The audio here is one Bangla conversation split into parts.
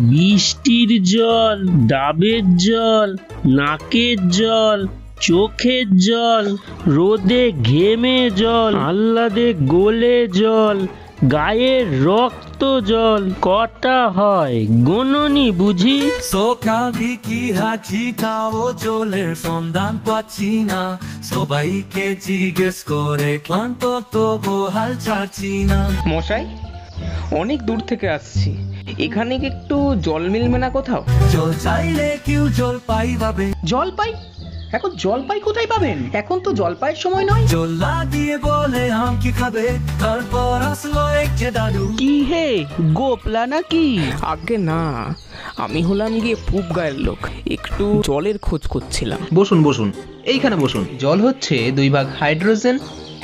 বৃষ্টির জল, ডাবের জল, নাকের জল, চোখের জল, রোদে ঘেমে জল, আহ্লাদে গোলে জল, গায়ের রক্ত জল, কটা হয় গোননি বুঝি? সকালে কি হাঁচি খাও জলের সন্ধান পাচ্ছি না, সবাইকে জিজ্ঞেস করে ক্লান্ত তবু হাল ছাড়ছি না। মশাই, অনেক দূর থেকে আসছি, এখানে কি একটু জল মিলবে না কোথাও? জল চাইলে কেউ জল পাই পাবে। জলপাই? এখন জলপাই কোথায় পাবেন? এখন তো জলপাইয়ের সময় নয়। জল লাগিয়ে বলে আম কি খাবে, তারপর আসলো এক যে দাদু। কি হে, গোপলা নাকি? আগে না, আমি হলাম গিয়ে পুব গায়ের লোক, একটু জলের খোঁজ করছিলাম। বসুন বসুন, এইখানে বসুন। জল হচ্ছে 2 ভাগ হাইড্রোজেন,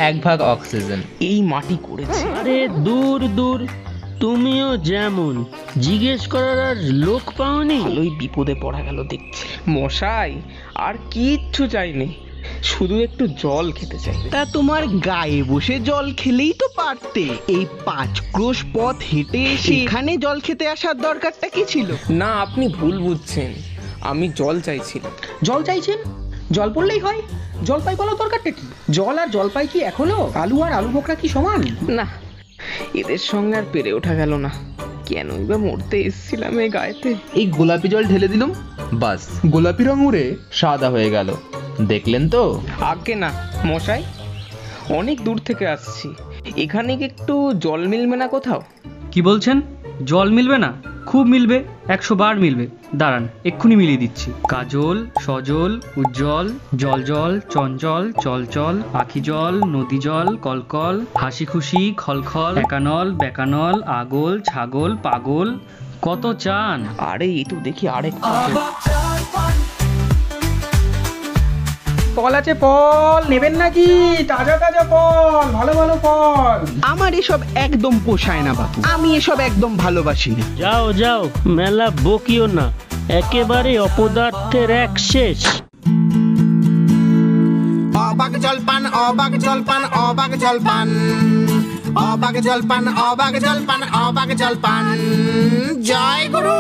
1 ভাগ অক্সিজেন। এই মাটি করেছে। আরে দূর দূর, তুমিও যেমন, জিজ্ঞেস করার আর লোক পাওনি? ভালোই বিপদে পড়া গেল দেখছি। মশাই, আর কিচ্ছু চাইনি, শুধু একটু জল খেতে চাই। তা তোমার গায়ে বসে জল খেলেই তো পারতে। এই 5 ক্রোশ পথ হেঁটে এসে এখানে জল খেতে আসার দরকারটা কি ছিল? না, আপনি ভুল বুঝছেন, আমি জল চাইছিলাম। জল চাইছেন? জল পড়লেই হয়? জলপাই বলার দরকারটা কি? জল আর জলপাই কি এক হলো? আলু আর আলু বোকরা কি সমান? না, এদের সঙ্গে আর পেরে ওঠা গেল না। কেনই বা মরতে এসেছিলাম এই গায়েতে। এই গোলাপি জল ঢেলে দিলুম, বাস গোলাপি রং উড়ে সাদা হয়ে গেল। দেখলেন তো? আগে না মশাই, অনেক দূর থেকে আসছি, এখানে কি একটু জল মিলবে না কোথাও? কি বলছেন? জল মিলবে না? খুব মিলবে, 100 বার মিলবে। দাঁড়ান, এক্ষুনি মিলিয়ে দিচ্ছি। কাজল, সজল, উজ্জ্বল, জল জল, চঞ্চল, চলচল, পাখি জল, নদী জল, কলকল, হাসি খুশি, খলখল, একানল, বেকানল, আগল, ছাগল, পাগল, কত চান? আরে এই তো দেখি আরেক ফল আছে, ফল নেবেন নাকি? তাজা তাজা ফল, ভালো ভালো ফল। আমার এসব একদম পোষায় না বাপু, আমি এসব একদম ভালোবাসি না। যাও যাও, মেলা বকিও না, একেবারে অপদার্থের এক শেষ। অবাক জলপান, অবাক জলপান, অবাক জলপান, অবাক জলপান, অবাক জলপান, অবাক জলপান। জয় গুরু।